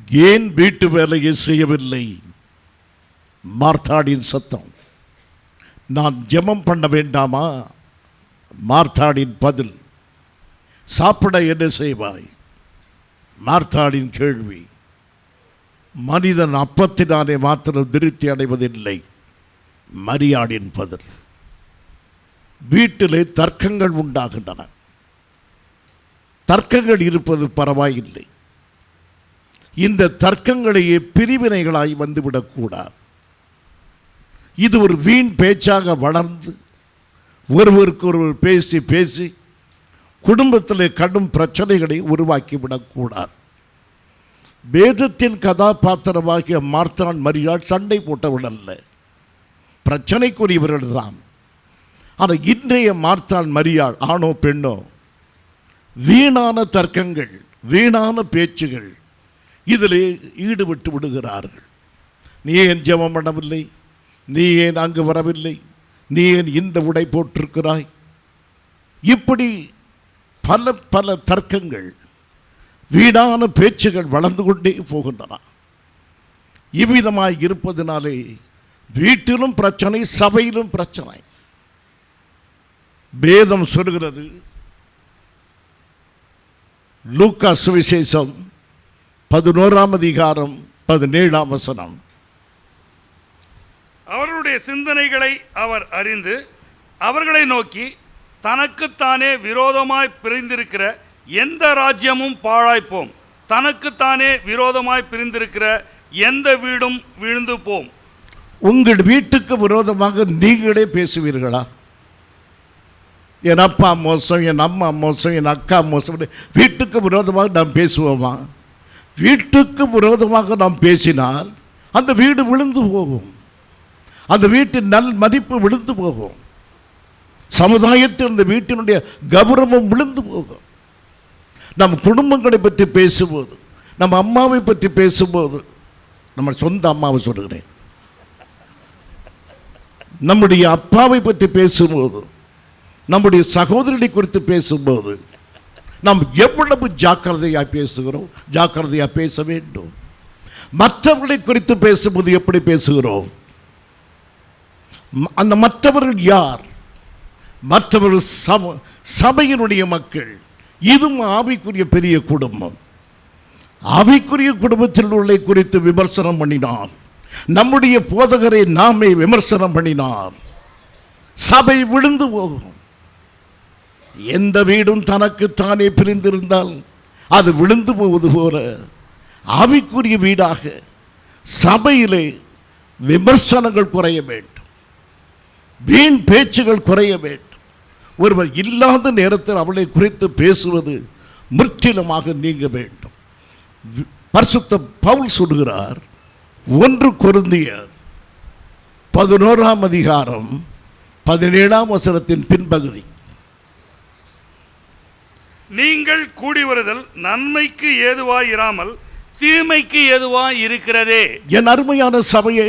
ஏன் வீட்டு வேலையை செய்யவில்லை? மார்த்தாடின் சத்தம். நான் ஜெபம் பண்ண வேண்டாமா? மார்த்தாடின் பதில். சாப்பிட என்ன செய்வாய்? மார்த்தாடின் கேள்வி. மனிதன் அப்பத்தினாலே மாத்திரம் திருப்தி அடைவதில்லை. மரியாளின் பதில். வீட்டிலே தர்க்கங்கள் உண்டாகின்றன. தர்க்கங்கள் இருப்பது பரவாயில்லை. இந்த தர்க்கங்களையே பிரிவினைகளாய் வந்துவிடக்கூடாது. இது ஒரு வீண் பேச்சாக வளர்ந்து ஒருவருக்கு ஒருவர் பேசி பேசி குடும்பத்தில் கடும் பிரச்சனைகளை உருவாக்கிவிடக்கூடாது. வேதத்தின் கதாபாத்திரமாகிய மார்த்தான் மரியாள் சண்டை போட்டவள் அல்ல, பிரச்சனைக்குரியவர்கள் தான். ஆனால் இன்றைய மார்த்தான் மரியாள் ஆணோ பெண்ணோ வீணான தர்க்கங்கள், வீணான பேச்சுகள் இதிலே ஈடுபட்டு விடுகிறார்கள். நீ ஏன் ஜெபம் பண்ணவில்லை? நீ ஏன் அங்கு வரவில்லை? நீ ஏன் இந்த உடை போட்டிருக்கிறாய்? இப்படி பல பல தர்க்கங்கள், வீணான பேச்சுகள் வளர்ந்து கொண்டே போகின்றன. இவ்விதமாய் இருப்பதனாலே வீட்டிலும் பிரச்சனை, சபையிலும் பிரச்சனை. வேதம் சொல்கிறது, லூக்கா சுவிசேஷம் 11:17 அவர்களுடைய சிந்தனைகளை அவர் அறிந்து அவர்களை நோக்கி, தனக்குத்தானே விரோதமாய் பிரிந்திருக்கிற எந்த ராஜ்யமும் பாழாய்ப்போம், தனக்குத்தானே விரோதமாய் பிரிந்திருக்கிற எந்த வீடும் விழுந்து போம். உங்கள் வீட்டுக்கு விரோதமாக நீங்களே பேசுவீர்களா? என் அப்பா மோசம், என் அம்மா மோசம், என் அக்கா மோசம், வீட்டுக்கு விரோதமாக நாம் பேசுவோமா? வீட்டுக்கு விரோதமாக நாம் பேசினால் அந்த வீடு விழுந்து போகும். அந்த வீட்டின் நல் மதிப்பு விழுந்து போகும். சமுதாயத்தில் அந்த வீட்டினுடைய கௌரவம் விழுந்து போகும். நம் குடும்பங்களை பற்றி பேசும்போது, நம்ம அம்மாவை பற்றி பேசும்போது, நம்ம சொந்த அம்மாவை சொல்கிறேன், நம்முடைய அப்பாவை பற்றி பேசும்போது, நம்முடைய சகோதரனை குறித்து பேசும்போது நாம் எவ்வளவு ஜாக்கிரதையாக பேசுகிறோம், ஜாக்கிரதையாக பேச வேண்டும். மற்றவர்களை குறித்து பேசும்போது எப்படி பேசுகிறோம்? அந்த மற்றவர்கள் யார்? மற்றவர்கள் சபையினுடைய மக்கள். இதுவும் ஆவிக்குரிய பெரிய குடும்பம். ஆவிக்குரிய குடும்பத்தில் உள்ள குறித்து விமர்சனம் பண்ணினார், நம்முடைய போதகரை நாமே விமர்சனம் பண்ணினார், சபை விழுந்து போகும். எந்த வீடும் தனக்கு தானே பிரிந்திருந்தால் அது விழுந்து போவது போல ஆவிக்குரிய வீடாக சபையிலே விமர்சனங்கள் குறைய வேண்டும், வீண் பேச்சுகள் குறைய வேண்டும். ஒருவர் இல்லாத நேரத்தில் அவளை குறித்து பேசுவது முற்றிலுமாக நீங்க வேண்டும். பரிசுத்த பவுல் சொல்கிறார், 1 கொரிந்தியர் 11:17 பின்பகுதி. நீங்கள் கூடி வருதல் நன்மைக்கு ஏதுவாய் இராமல் தீமைக்கு ஏதுவாய் இருக்கிறதே. என் அருமையான சபையே,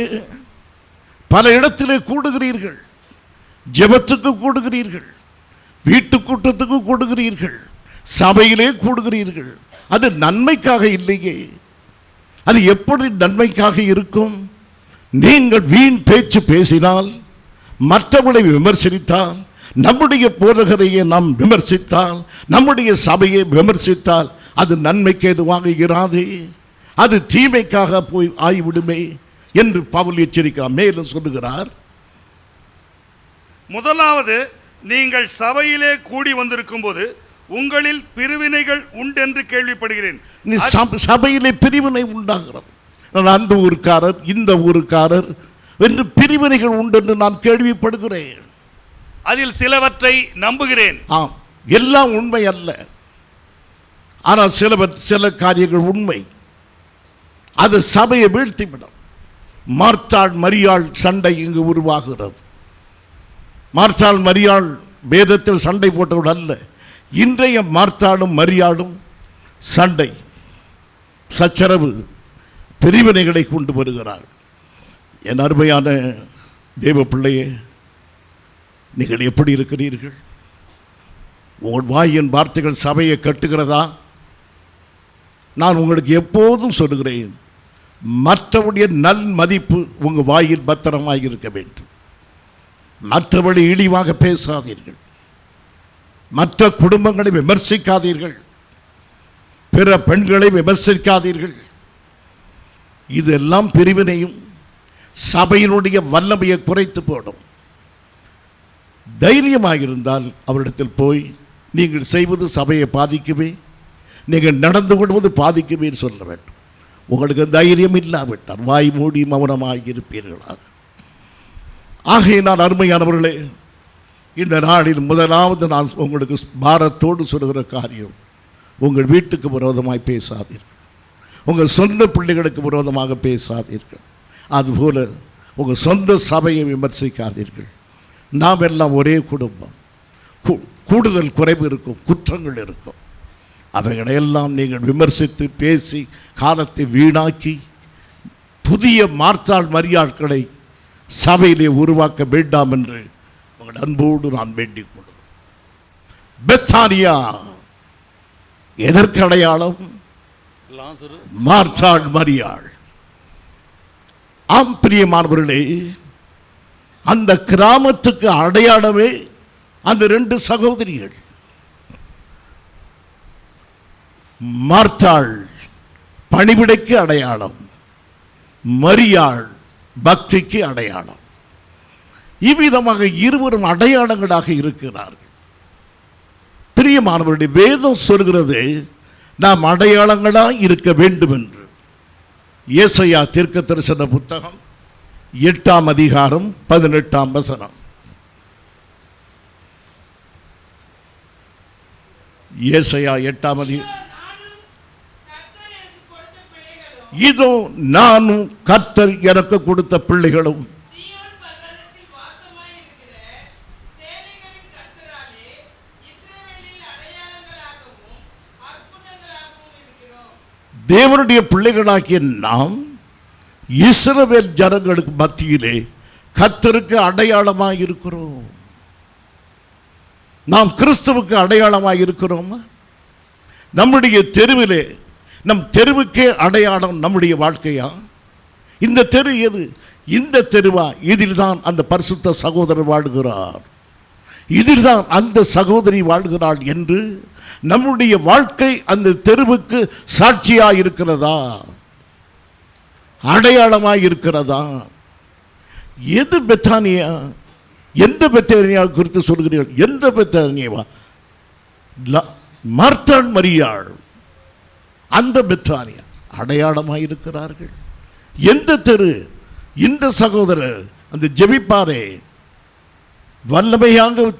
பல இடத்திலே கூடுகிறீர்கள், ஜெபத்துக்கு கூடுகிறீர்கள், வீட்டு கூட்டத்துக்கு கூடுகிறீர்கள், சபையிலே கூடுகிறீர்கள். அது நன்மைக்காக இல்லையே. அது எப்படி நன்மைக்காக இருக்கும்? நீங்கள் வீண் பேச்சு பேசினால், மற்றவர்களை விமர்சித்தால், நம்முடைய போதகரையே நாம் விமர்சித்தால், நம்முடைய சபையை விமர்சித்தால் அது நன்மைக்கு எதுவாக இராது, அது தீமைக்காக போய் ஆகிவிடுமே என்று பவுல் எச்சரிக்கிறார். மேலும் சொல்லுகிறார், முதலாவது, நீங்கள் சபையிலே கூடி வந்திருக்கும் போது உங்களில் பிரிவினைகள் உண்டென்று கேள்விப்படுகிறேன். சபையிலே பிரிவினை உண்டாகிறது. அந்த ஊருக்காரர், இந்த ஊருக்காரர் என்று பிரிவினைகள் உண்டு என்று நான் கேள்விப்படுகிறேன். அதில் சிலவற்றை நம்புகிறேன். ஆம், எல்லாம் உண்மை அல்ல, ஆனால் சில காரியங்கள் உண்மை. அது சபையை வீழ்த்திவிடும். மார்த்தாள் மரியாள் சண்டை இங்கு உருவாகிறது. மார்த்தாள் மரியாள் வேதத்தில் சண்டை போட்டவள் அல்ல. இன்றைய மார்த்தாளும் மரியாளும் சண்டை, சச்சரவு, பிரிவினைகளை கொண்டு வருகிறாள். என் அருமையான தேவ பிள்ளையே, நீங்கள் எப்படி இருக்கிறீர்கள்? உங்கள் வாயின் வார்த்தைகள் சபையை கட்டுகிறதா? நான் உங்களுக்கு எப்போதும் சொல்கிறேன், மற்றவருடைய நல் மதிப்பு உங்கள் வாயில் பத்திரமாக இருக்க வேண்டும். மற்றபடி இழிவாக பேசாதீர்கள், மற்ற குடும்பங்களை விமர்சிக்காதீர்கள், பிற பெண்களை விமர்சிக்காதீர்கள். இதெல்லாம் பிரிவினையும் சபையினுடைய வல்லமையை குறைத்து போடும். தைரியமாக இருந்தால் அவரிடத்தில் போய் நீங்கள் செய்வது சபையை பாதிக்குமே, நீங்கள் நடந்து கொள்வது பாதிக்குமே சொல்ல வேண்டும். உங்களுக்கு தைரியம் இல்லாவிட்டால் வாய் மூடி மௌனமாக இருப்பீர்களாக. ஆகையினால் அருமையானவர்களே, இந்த நாளில் முதலாவது நான் உங்களுக்கு பாரத்தோடு சொல்கிற காரியம், உங்கள் வீட்டுக்கு விரோதமாய் பேசாதீர்கள், உங்கள் சொந்த பிள்ளைகளுக்கு விரோதமாக பேசாதீர்கள், அதுபோல் உங்கள் சொந்த சபையை விமர்சிக்காதீர்கள். நாம் எல்லாம் ஒரே குடும்பம், கூடுதல் குறைவு இருக்கும், குற்றங்கள் இருக்கும். அவைகளையெல்லாம் நீங்கள் விமர்சித்து பேசி காலத்தை வீணாக்கி புதிய மார்த்தாள் மரியாட்களை சபையிலே உருவாக்க வேண்டாம் என்று உங்கள் அன்போடு நான் வேண்டிக் கொள்கிறேன். பெத்தானியா எதற்கு அடையாளம்? மார்த்தாள் மரியாள். ஆம் பிரியமானவர்களே, அந்த கிராமத்துக்கு அடையாளமே அந்த 2 சகோதரிகள். மார்த்தாள் பணிவிடைக்கு அடையாளம், மரியாள் பக்திக்கு அடையாளம். இவ்விதமாக இருவரும் அடையாளங்களாக இருக்கிறார்கள். பிரியமானவருடைய வேதம் சொல்கிறது நாம் அடையாளங்களாக இருக்க வேண்டும் என்று. ஏசாயா தீர்க்கதரிசன புத்தகம் 8ஆம் அதிகாரம் 18ஆம் வசனம். ஏசாயா 8ஆம் அதிகாரம். இதோ நானும் கர்த்தர் எனக்கு கொடுத்த பிள்ளைகளும் தேவனுடைய பிள்ளைகளாகிய நாம் இஸ்ரவேல் ஜனங்களுக்கு மத்தியிலே கர்த்தருக்கு அடையாளமாக இருக்கிறோம். நாம் கிறிஸ்துவுக்கு அடையாளமாக இருக்கிறோமா? நம்முடைய தெருவிலே, நம் தெருவுக்கே அடையாளம் நம்முடைய வாழ்க்கையா? இந்த தெரு எது? இந்த தெருவா? இதில் தான் அந்த பரிசுத்த சகோதரர் வாழ்கிறார், இதில் தான் அந்த சகோதரி வாழ்கிறாள் என்று நம்முடைய வாழ்க்கை அந்த தெருவுக்கு சாட்சியாக இருக்கிறதா, அடையாளமாக இருக்கிறதா? எது பெத்தானியா? எந்த பெத்தானியா குறித்து சொல்கிறீர்கள்? எந்த பெத்தானியாவா? மார்த்தாள் மரியாள், அந்த பெத்தானியா அடையாளமாக இருக்கிறார்கள். எந்த தெரு? இந்த சகோதரர் அந்த ஜெபிப்பாரே, வல்லமையாக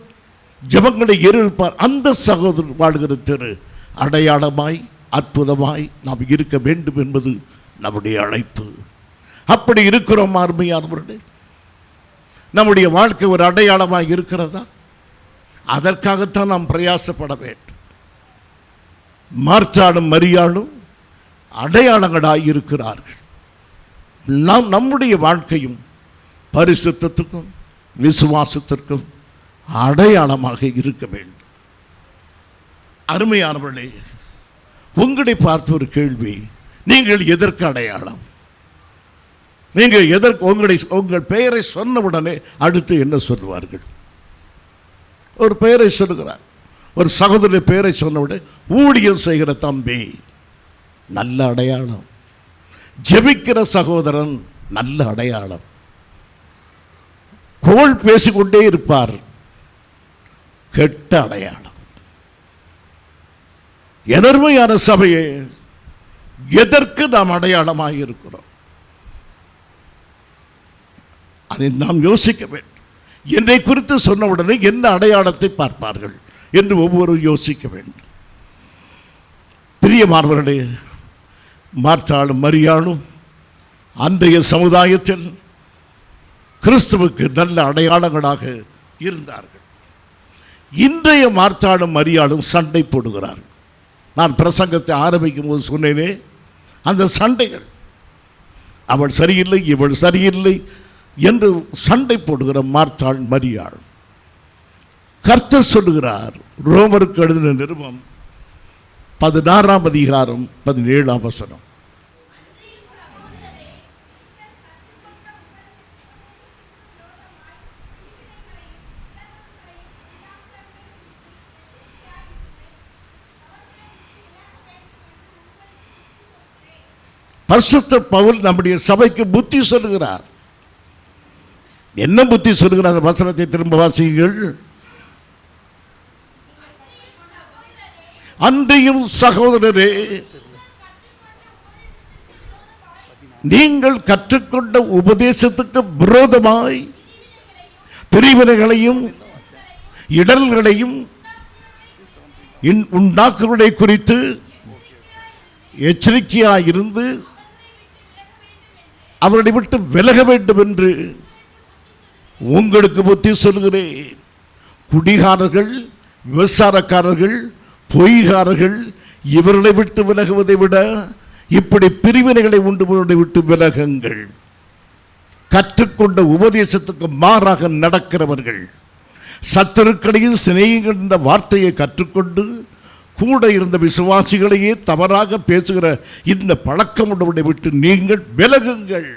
ஜெபங்களை ஏறிருப்பார், அந்த சகோதரர் வாழ்கிற தெரு அடையாளமாய் அற்புதமாய் நாம் இருக்க வேண்டும் என்பது நம்முடைய அழைப்பு. அப்படி இருக்கிறோம் அருமையானவர்களே. நம்முடைய வாழ்க்கை ஒரு அடையாளமாக இருக்கிறதா? அதற்காகத்தான் நாம் பிரயாசப்பட வேண்டும். மார்த்தாளும் மரியாளும் அடையாளங்களாக இருக்கிறார்கள். நாம் நம்முடைய வாழ்க்கையும் பரிசுத்தத்துக்கும் விசுவாசத்திற்கும் அடையாளமாக இருக்க வேண்டும். அருமையானவர்களே, உங்களை பார்த்து ஒரு கேள்வி, நீங்கள் எதற்கு அடையாளம்? நீங்கள் எதற்கு? உங்கள் பெயரை சொன்னவுடனே அடுத்து என்ன சொல்லுவார்கள்? ஒரு பெயரை சொல்லுகிறார், ஒரு சகோதரர் பெயரை சொன்னவுடனே ஊழியம் செய்கிற தம்பி, நல்ல அடையாளம். ஜெபிக்கிற சகோதரன், நல்ல அடையாளம். கோள் பேசிக்கொண்டே இருப்பார், கெட்ட அடையாளம். எதர்மையான சபையே, எதற்கு நாம் அடையாளமாக இருக்கிறோம்? அதை நாம் யோசிக்க வேண்டும். என்னை குறித்து சொன்ன உடனே என்ன அடையாளத்தை பார்ப்பார்கள் என்று ஒவ்வொருவரும் யோசிக்க வேண்டும். பிரியமானவர்களே, மார்த்தாளும் மரியாளும் அன்றைய சமுதாயத்தில் கிறிஸ்துவுக்கு நல்ல அடையாளங்களாக இருந்தார்கள். இன்றைய மார்த்தாளும் மரியாளும் சண்டை போடுகிறார்கள். நான் பிரசங்கத்தை ஆரம்பிக்கும் போது சொன்னேனே, அந்த சண்டைகள், அவள் சரியில்லை, இவள் சரியில்லை என்று சண்டை போடுகிற மார்த்தாள் மரியாள். கர்த்தர் சொல்லுகிறார், ரோமருக்கு எழுதின நிருபம் 16ஆம் அதிகாரம் 17ஆம் வசனம். பரிசுத்த பவுல் நம்முடைய சபைக்கு புத்தி சொல்லுகிறார். என்ன புத்தி சொல்லுகிறார்? அந்த வசனத்தை திரும்ப வாசியுங்கள். அன்றையும் சகோதரரே, நீங்கள் கற்றுக்கொண்ட உபதேசத்துக்கு விரோதமாய் பிரிவினைகளையும் இடர்களையும் உண்டாக்குவதை குறித்து எச்சரிக்கையாயிருந்து அவர்களை விட்டு விலக வேண்டும் என்று உங்களுக்கு புத்தி சொல்கிறேன். குடிகாரர்கள், விபச்சாரக்காரர்கள், பொய்காரர்கள் இவர்களை விட்டு விலகுவதை விட இப்படி பிரிவினைகளை உண்டு விட்டு விலகுங்கள். கற்றுக்கொண்ட உபதேசத்துக்கு மாறாக நடக்கிறவர்கள், சத்துருக்களையும் சிநேகிகள் என்ற வார்த்தையை கற்றுக்கொண்டு கூட இருந்த விசுவாசிகளையே தவறாக பேசுகிற இந்த பழக்கம் உள்ளவனை விட்டு நீங்கள் விலகுங்கள்.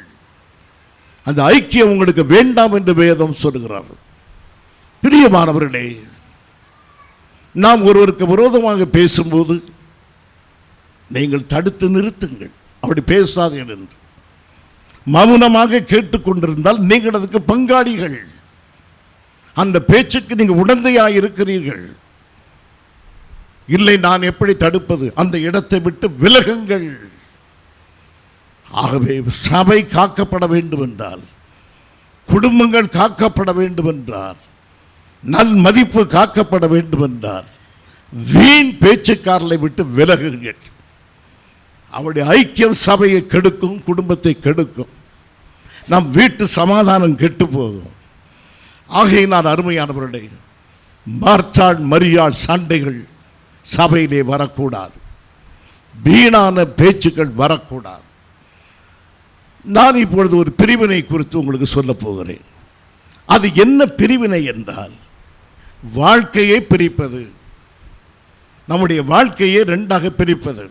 அந்த ஐக்கியம் உங்களுக்கு வேண்டாம் என்று வேதம் சொல்கிறார். பிரியமானவர்களே, நாம் ஒருவருக்கு விரோதமாக பேசும்போது நீங்கள் தடுத்து நிறுத்துங்கள். அப்படி பேசாதீர்கள் என்று. மௌனமாக கேட்டுக்கொண்டிருந்தால் நீங்கள் அதுக்கு பங்காளிகள். அந்த பேச்சுக்கு நீங்கள் உடந்தையாக இருக்கிறீர்கள். இல்லை, நான் எப்படி தடுப்பது? அந்த இடத்தை விட்டு விலகுங்கள். ஆகவே சபை காக்கப்பட வேண்டும் என்றால், குடும்பங்கள் காக்கப்பட வேண்டும் என்றால், நல் மதிப்பு காக்கப்பட வேண்டும் என்றால், வீண் பேச்சுக்காரர்களை விட்டு விலகுங்கள். அவருடைய ஐக்கியம் சபையை கெடுக்கும், குடும்பத்தை கெடுக்கும், நம் வீட்டு சமாதானம் கெட்டு போகும். ஆகையினால் அருமையானவர்களே, மார்த்தாள் மரியாள் சண்டைகள் சபையிலே வரக்கூடாது. வீணான பேச்சுக்கள் வரக்கூடாது. நான் இப்பொழுது ஒரு பிரிவினை குறித்து உங்களுக்கு சொல்ல போகிறேன். அது என்ன பிரிவினை என்றால், வாழ்க்கையை பிரிப்பது. நம்முடைய வாழ்க்கையை ரெண்டாக பிரிப்பது.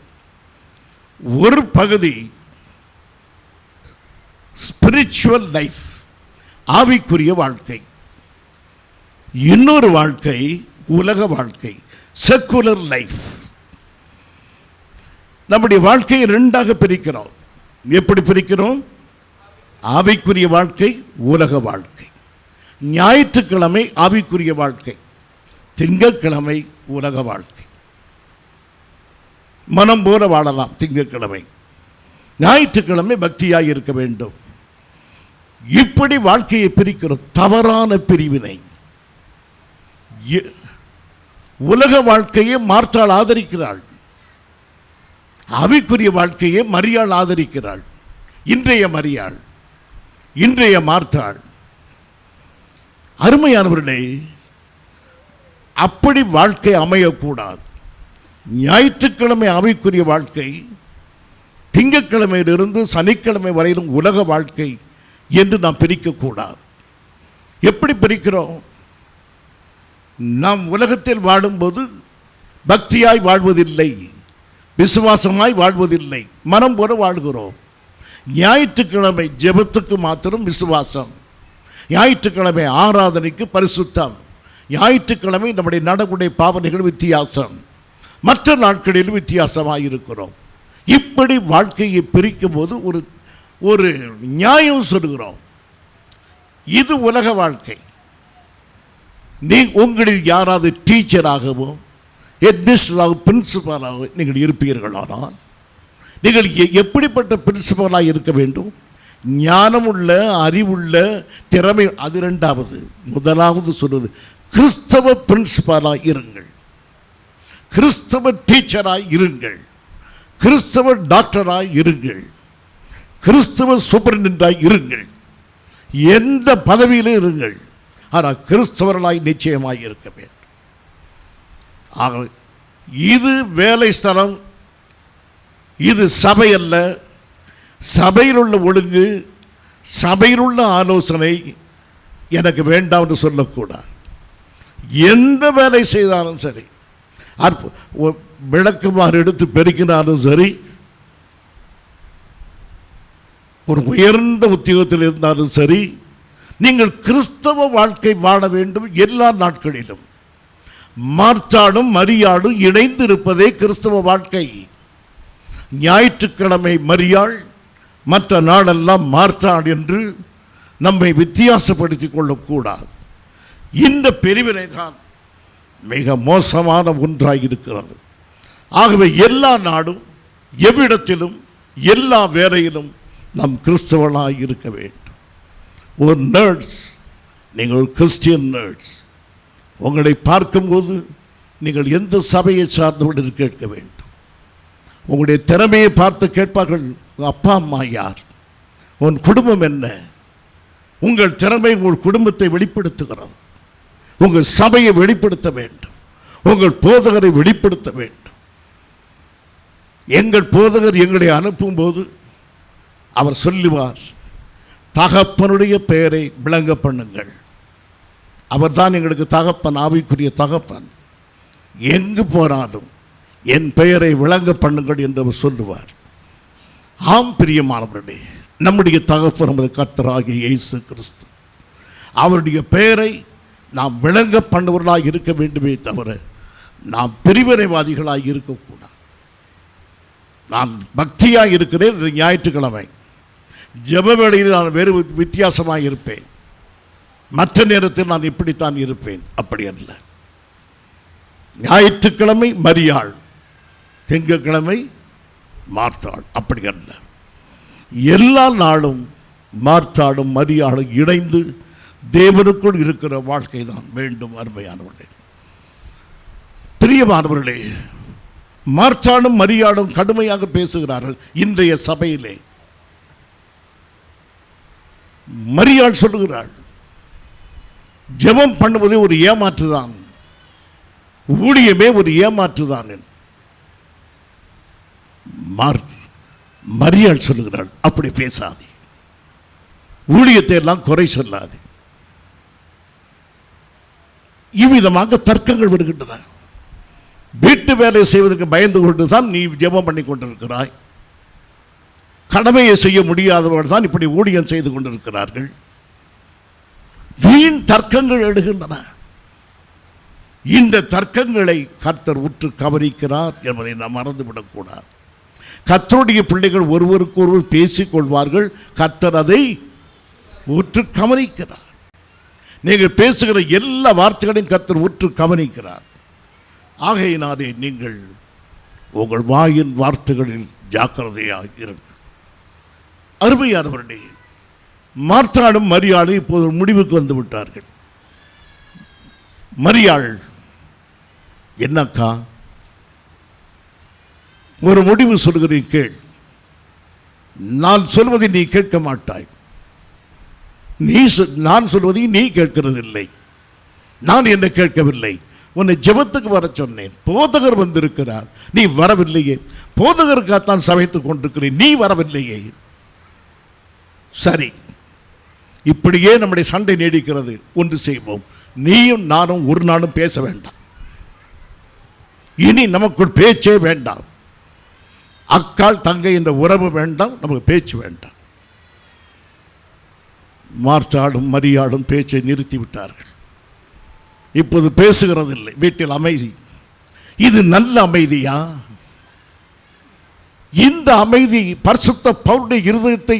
ஒரு பகுதி ஸ்பிரிச்சுவல் லைஃப், ஆவிக்குரிய வாழ்க்கை. இன்னொரு வாழ்க்கை உலக வாழ்க்கை, செக்குலர் லைஃப். நம்முடைய வாழ்க்கையை ரெண்டாக பிரிக்கிறோம். எப்படி பிரிக்கிறோம்? ஆவிக்குரிய வாழ்க்கை, உலக வாழ்க்கை. ஞாயிற்றுக்கிழமை ஆவிக்குரிய வாழ்க்கை, திங்கட்கிழமை உலக வாழ்க்கை. மனம் போல வாழலாம் திங்கட்கிழமை, ஞாயிற்றுக்கிழமை பக்தியாக இருக்க வேண்டும். இப்படி வாழ்க்கையை பிரிக்கிறோம். தவறான பிரிவினை. உலக வாழ்க்கையை மார்த்தாள் ஆதரிக்கிறாள், ஆவிக்குரிய வாழ்க்கையை மரியாள் ஆதரிக்கிறாள். இன்றைய மரியாள், இன்றைய மார்த்தாள். அருமையானவர்களே, அப்படி வாழ்க்கை அமையக்கூடாது. ஞாயிற்றுக்கிழமை ஆவிக்குரிய வாழ்க்கை, திங்கட்கிழமையிலிருந்து சனிக்கிழமை வரையிலும் உலக வாழ்க்கை என்று நாம் பிரிக்கக்கூடாது. எப்படி பிரிக்கிறோம்? நாம் உலகத்தில் வாழும்போது பக்தியாய் வாழ்வதில்லை, விசுவாசமாய் வாழ்வதில்லை, மனம் போல வாழ்கிறோம். ஞாயிற்றுக்கிழமை ஜெபத்துக்கு மாத்திரம் விசுவாசம், ஞாயிற்றுக்கிழமை ஆராதனைக்கு பரிசுத்தம், ஞாயிற்றுக்கிழமை நம்முடைய நடவுடைய பாவனைகள் வித்தியாசம், மற்ற நாட்களில் வித்தியாசமாக இருக்கிறோம். இப்படி வாழ்க்கையை பிரிக்கும் போது ஒரு நியாயம் சொல்கிறோம். இது உலக வாழ்க்கை. உங்களில் யாராவது டீச்சராகவோ ஹெட்மிஸ்டராக பிரின்சிபலாக நீங்கள் இருப்பீர்களானால், நீங்கள் எப்படிப்பட்ட பிரின்சிபலாக இருக்க வேண்டும்? ஞானமுள்ள, அறிவுள்ள, திறமை. அது ரெண்டாவது. முதலாவது சொல்வது கிறிஸ்தவ பிரின்சிபலாக இருங்கள், கிறிஸ்தவ டீச்சராக இருங்கள், கிறிஸ்தவ டாக்டராக இருங்கள், கிறிஸ்தவ சூப்பரிண்டென்டாக இருங்கள், எந்த பதவியிலும் இருங்கள். ஆனால் கிறிஸ்தவர்களாய் நிச்சயமாய் இருக்க வேண்டும். ஆக இது வேலை ஸ்தலம், இது சபை அல்ல. சபையில் உள்ள ஒழுங்கு, சபையில் உள்ள ஆலோசனை எனக்கு வேண்டாம் என்று சொல்லக்கூடாது. எந்த வேலை செய்தாலும் சரி, விளக்குமாறு எடுத்து பெருக்கினாலும் சரி, ஒரு உயர்ந்த உத்தியோகத்தில் இருந்தாலும் சரி, நீங்கள் கிறிஸ்தவ வாழ்க்கை வாழ வேண்டும். எல்லா நாட்களிலும் மார்த்தாடும் மரியாளும் இணைந்து இருப்பதே கிறிஸ்தவ வாழ்க்கை. ஞாயிற்றுக்கிழமை மரியாள், மற்ற நாளெல்லாம் மார்த்தாள் என்று நம்மை வித்தியாசப்படுத்திக் கொள்ளக்கூடாது. இந்த பிரிவினை தான் மிக மோசமான ஒன்றாக இருக்கிறது. ஆகவே எல்லா நாடும், எவ்விடத்திலும், எல்லா வேலையிலும் நாம் கிறிஸ்தவனாக இருக்க வேண்டும். ஒரு நர்ஸ், நீங்கள் ஒரு கிறிஸ்டியன் நர்ஸ், உங்களை பார்க்கும்போது நீங்கள் எந்த சபையை சார்ந்தவர்கள் என்று கேட்க வேண்டும். உங்களுடைய திறமையை பார்த்து கேட்பார்கள், அப்பா அம்மா யார், உன் குடும்பம் என்ன. உங்கள் திறமை உங்கள் குடும்பத்தை வெளிப்படுத்துகிறது. உங்கள் சபையை வெளிப்படுத்த வேண்டும். உங்கள் போதகரை வெளிப்படுத்த வேண்டும். எங்கள் போதகர் எங்களை அனுப்பும்போது அவர் சொல்லுவார், தகப்பனுடைய பெயரை விளங்க பண்ணுங்கள். அவர் தான் எங்களுக்கு தகப்பன், ஆவிக்குரிய தகப்பன். எங்கு போனாலும் என் பெயரை விளங்க பண்ணுங்கள் என்று அவர் சொல்லுவார். ஆம் பிரியமானவர்களே, நம்முடைய தகப்பன் நமது கர்த்தராகிய இயேசு கிறிஸ்து. அவருடைய பெயரை நாம் விளங்க பண்ணுவர்களாக இருக்க வேண்டுமே தவிர நாம் பிரிவினைவாதிகளாக இருக்கக்கூடாது. நான் பக்தியாக இருக்கிறேன். இது ஞாயிற்றுக்கிழமை ஜெப வேளையில் நான் வேறு வித்தியாசமாக இருப்பேன். மற்ற நேரத்தில் நான் இப்படித்தான் இருப்பேன். அப்படி அல்ல. ஞாயிற்றுக்கிழமை மரியாள், திங்கட்கிழமை மார்த்தாள். அப்படி அல்ல. எல்லா நாளும் மார்த்தாளும் மரியாளும் இணைந்து தேவனுக்குள் இருக்கிற வாழ்க்கை தான் வேண்டும். அருமையானவர்களே, பிரியமானவர்களே, மார்த்தாளும் மரியாளும் கடுமையாக பேசுகிறார்கள் இன்றைய சபையிலே. மரியாள் சொல்லுகிறாள், ஜெபம் பண்ணுவதே ஒரு ஏமாற்றுதான், ஊழியமே ஒரு ஏமாற்றுதான். மரியாள் சொல்லுகிறாள், அப்படி பேசாதே, ஊழியத்தை எல்லாம் குறை சொல்லாது. இவ்விதமாக தர்க்கங்கள் வருகின்றன. வீட்டு வேலை செய்வதற்கு பயந்து கொண்டு தான் நீ ஜெபம் பண்ணி கொண்டிருக்கிறாய். கடமையை செய்ய முடியாதவர்கள் தான் இப்படி ஊழியம் செய்து கொண்டிருக்கிறார்கள். வீண் தர்க்கங்கள் எழுகின்றன. இந்த தர்க்கங்களை கர்த்தர் உற்று கவனிக்கிறார் என்பதை நாம் மறந்துவிடக்கூடாது. கர்த்தருடைய பிள்ளைகள் ஒருவருக்கு ஒருவர் பேசிக்கொள்வார்கள். கர்த்தர் அதை உற்று கவனிக்கிறார். நீங்கள் பேசுகிற எல்லா வார்த்தைகளையும் கர்த்தர் உற்று கவனிக்கிறார். ஆகையினாலே நீங்கள் உங்கள் வாயின் வார்த்தைகளில் ஜாக்கிரதையாக இருங்கள். அருமையானவர்களே, மார்த்தாளும் மரியாளும் இப்போது முடிவுக்கு வந்து விட்டார்கள். மரியாள், என்னக்கா ஒரு முடிவு சொல்கிறேன் கேள். நான் சொல்வதை நீ கேட்க மாட்டாய். நான் சொல்வதை நீ கேட்கிறதில்லை. நான் என்ன கேட்கவில்லை. உன்னை ஜெபத்துக்கு வர சொன்னேன். போதகர் வந்திருக்கிறார், நீ வரவில்லையே. போதகருக்காகத்தான் சமைத்துக் கொண்டிருக்கிறேன், நீ வரவில்லையே. சரி, இப்படியே நம்முடைய சண்டை நீடிக்கிறது. ஒன்று செய்வோம், நீயும் நானும் ஒரு நாளும் பேச வேண்டாம். இனி நமக்குள் பேச்சே வேண்டாம். அக்கால் தங்கை என்ற உறவு வேண்டாம், நமக்கு பேச்சு வேண்டாம். மார்த்தாளும் மரியாளும் பேச்சை நிறுத்திவிட்டார்கள். இப்போது பேசுகிறதில்லை. வீட்டில் அமைதி. இது நல்ல அமைதியா? இந்த அமைதி பரிசுத்த பவுலுடைய இருதயத்தை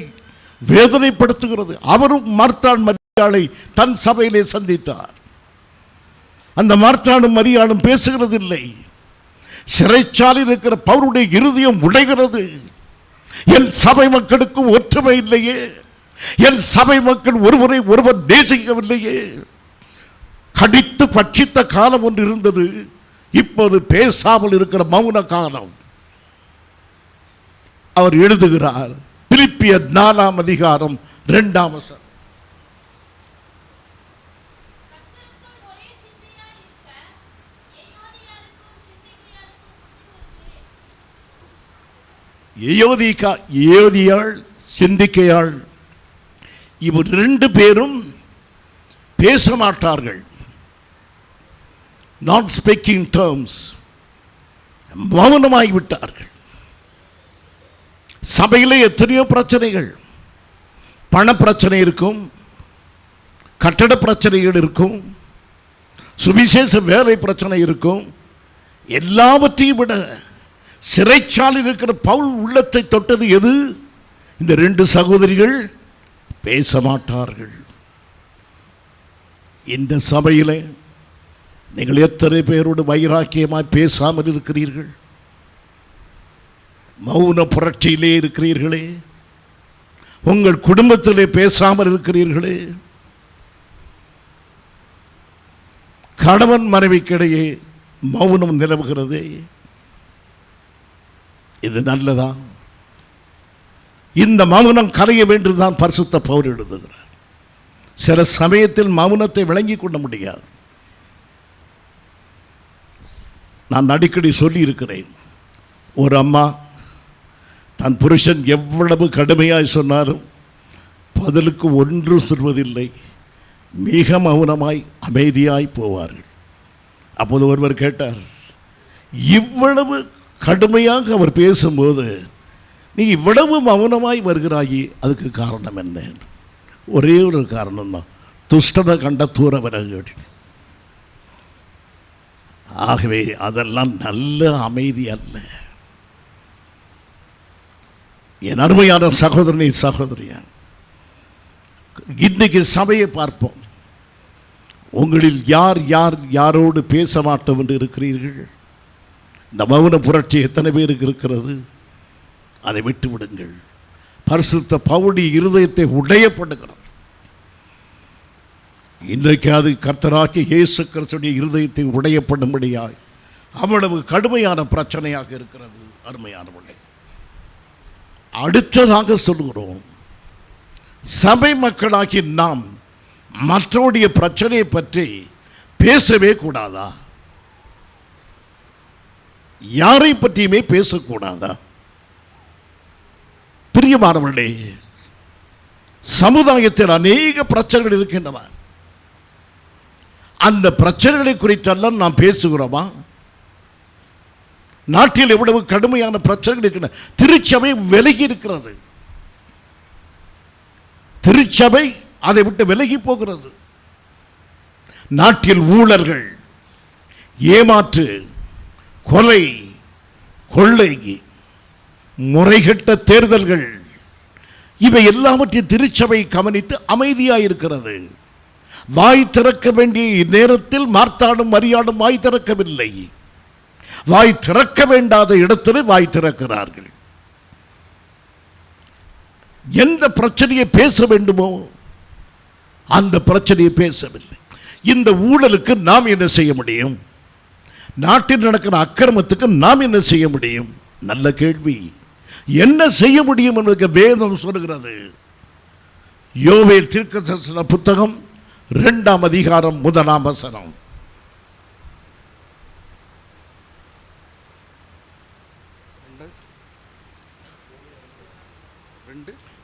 வேதனைப்படுத்துகிறது. அவரும் மார்த்தாள் மரியாளை தன் சபையிலே சந்தித்தார். அந்த மார்த்தாளும் மரியாளும் பேசுகிறதில்லை. சிறைச்சாலையில் இருக்கிற பவுலுடைய இருதயம் உடைகிறது. என் சபை மக்களுக்கும் ஒற்றுமை இல்லையே, என் சபை மக்கள் ஒருவரை ஒருவர் நேசிக்கவில்லையே. கடித்து பட்சித்த காலம் ஒன்று இருந்தது. இப்போது பேசாமல் இருக்கிற மௌன காலம். அவர் எழுதுகிறார், பிலிப்பியர் 4ஆம் அதிகாரம் 2ஆம் வசனம். ஏயோதியாள் சிந்திக்கையாள், இவர் 2 பேரும் பேச மாட்டார்கள். Not speaking terms. மௌனமாகி விட்டார்கள். சபையிலே எத்தனையோ பிரச்சனைகள், பண பிரச்சனை இருக்கும், கட்டட பிரச்சனைகள் இருக்கும், சுவிசேஷ வேலை பிரச்சனை இருக்கும். எல்லாவற்றையும் விட சிறைச்சாலையில் இருக்கிற பவுல் உள்ளத்தை தொட்டது எது? இந்த 2 சகோதரிகள் பேச மாட்டார்கள். இந்த சபையில் நீங்கள் எத்தனை பேரோடு வைராக்கியமாய் பேசாமல் இருக்கிறீர்கள்? மௌன புரட்சியிலே இருக்கிறீர்களே. உங்கள் குடும்பத்திலே பேசாமல் இருக்கிறீர்களே. கணவன் மனைவிக்கிடையே மௌனம் நிலவுகிறதே. இது நல்லதா? இந்த மௌனம் கலைய வேண்டுதான் பரிசுத்த பவுல் எழுதுகிறார். சில சமயத்தில் மௌனத்தை விளங்கிக் கொள்ள முடியாது. நான் அடிக்கடி சொல்லி இருக்கிறேன், ஒரு அம்மா தன் புருஷன் எவ்வளவு கடுமையாய் சொன்னாலும் பதிலுக்கு ஒன்று சொல்வதில்லை, மிக மௌனமாய் அமைதியாய் போவார்கள். அப்போது ஒருவர் கேட்டார், இவ்வளவு கடுமையாக அவர் பேசும்போது நீ இவ்வளவு மௌனமாய் வருகிறாயே, அதுக்கு காரணம் என்ன? ஒரே ஒரு காரணம்தான், துஷ்டனை கண்ட தூர விலகுகள். ஆகவே அதெல்லாம் நல்ல அமைதி அல்ல. என் அருமையான சகோதரனை சகோதரியா, இன்னைக்கு சபையை பார்ப்போம். உங்களில் யார் யார் யாரோடு பேச மாட்டோம் என்று இருக்கிறீர்கள்? இந்த மௌன புரட்சி எத்தனை பேருக்கு இருக்கிறது? அதை விட்டு விடுங்கள். பரிசுத்த பவுல் இருதயத்தை உடையப்படுகிறது. இன்றைக்கு அது கர்த்தராகிய இயேசு கிறிஸ்துவின் இருதயத்தை உடையப்படும்படியாய் அவ்வளவு கடுமையான பிரச்சனையாக இருக்கிறது. அருமையானவர்களே, அடுத்ததாக சொல்கிறோம், சபை மக்களாகி நாம் மற்றவருடைய பிரச்சனையை பற்றி பேசவே கூடாதா? யாரை பற்றியுமே பேசக்கூடாதா? பிரியமானவர்களே, சமுதாயத்தில் அநேக பிரச்சனைகள் இருக்கின்றன. அந்த பிரச்சனைகளை குறித்தெல்லாம் நாம் பேசுகிறோமா? நாட்டில் எவ்வளவு கடுமையான பிரச்சனைகள் இருக்கின்றன. திருச்சபை விலகி இருக்கிறது. திருச்சபை அதை விட்டு விலகி போகிறது. நாட்டில் ஊழல்கள், ஏமாற்று, கொலை, கொள்ளை, முறைகெட்ட தேர்தல்கள், இவை எல்லாவற்றையும் திருச்சபை கவனித்து அமைதியாக இருக்கிறது. வாய் திறக்க வேண்டிய நேரத்தில் மார்த்தாடும் மரியாடும் வாய் திறக்கவில்லை. வாய் திறக்க வேண்டாத இடத்திலே வாய் திறக்கிறார்கள். எந்த பிரச்சனையை பேச வேண்டுமோ அந்த பிரச்சனையை பேசவில்லை. இந்த ஊழலுக்கு நாம் என்ன செய்ய முடியும்? நாட்டில் நடக்கிற அக்கிரமத்துக்கு நாம் என்ன செய்ய முடியும்? நல்ல கேள்வி. என்ன செய்ய முடியும் என்பதற்கு வேதம் சொல்கிறது. யோவேல் தீர்க்கதரிசன புத்தகம் 2ஆம் அதிகாரம் 1ஆம் வசனம்.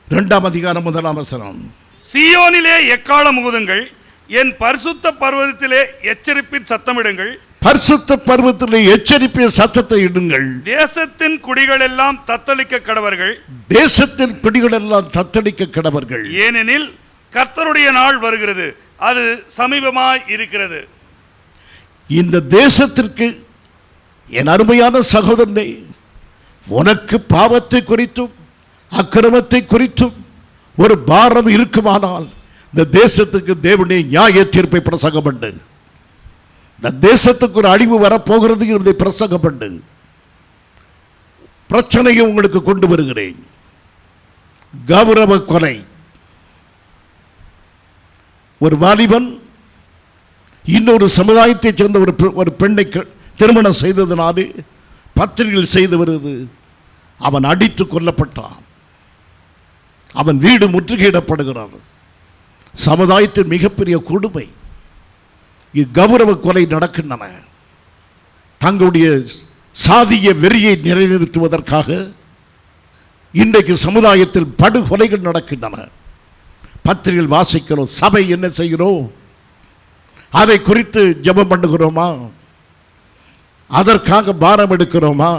இரண்டாம் அதிகாரம் 1ஆம் வசனம். சீயோனிலே எக்காளம் ஊதுங்கள், என் பரிசுத்த பர்வதத்திலே எச்சரிப்பின் சத்தமிடுங்கள். பரிசுத்த பர்வதத்திலே எச்சரிப்பின் சத்தத்தை இடுங்கள். தேசத்தின் குடிகள் எல்லாம் தத்தளிக்க கடவர்கள். தேசத்தின் குடிகள் எல்லாம் தத்தளிக்க கடவர்கள். ஏனெனில் கர்த்தருடைய நாள் வருகிறது, அது சமீபமாய் இருக்கிறது. இந்த தேசத்திற்கு என் அருமையான சகோதரனே, உனக்கு பாவத்தை குறித்தும் அக்கிரமத்தை குறித்தும் ஒரு பாரம் இருக்குமானால் இந்த தேசத்துக்கு தேவனே நியாய தீர்ப்பை பிரசங்கம் பண்ணு. இந்த தேசத்துக்கு ஒரு அழிவு வரப்போகிறது என்பதை பிரசங்கம் பண்ணு. பிரச்சனையை உங்களுக்கு கொண்டு வருகிறேன். கௌரவ கொலை. ஒரு வாலிபன் இன்னொரு சமுதாயத்தைச் சேர்ந்த ஒரு பெண்ணை திருமணம் செய்ததினாலே பத்திரிகையில் செய்து வருது. அவன் அடித்து கொல்லப்பட்டான். அவன் வீடு முற்றுகையிடப்படுகிறது. சமுதாயத்தில் மிகப்பெரிய கொடுமை. கௌரவ கொலை நடக்கின்றன. தங்களுடைய சாதிய வெறியை நிறைவேற்றுவதற்காக இன்றைக்கு சமுதாயத்தில் படுகொலைகள் நடக்கின்றன. பத்திரிகையில் வாசிக்கிறோம். சபை என்ன செய்கிறோம்? அதை குறித்து ஜெபம் பண்ணுகிறோமா? அதற்காக பாரம் எடுக்கிறோமா?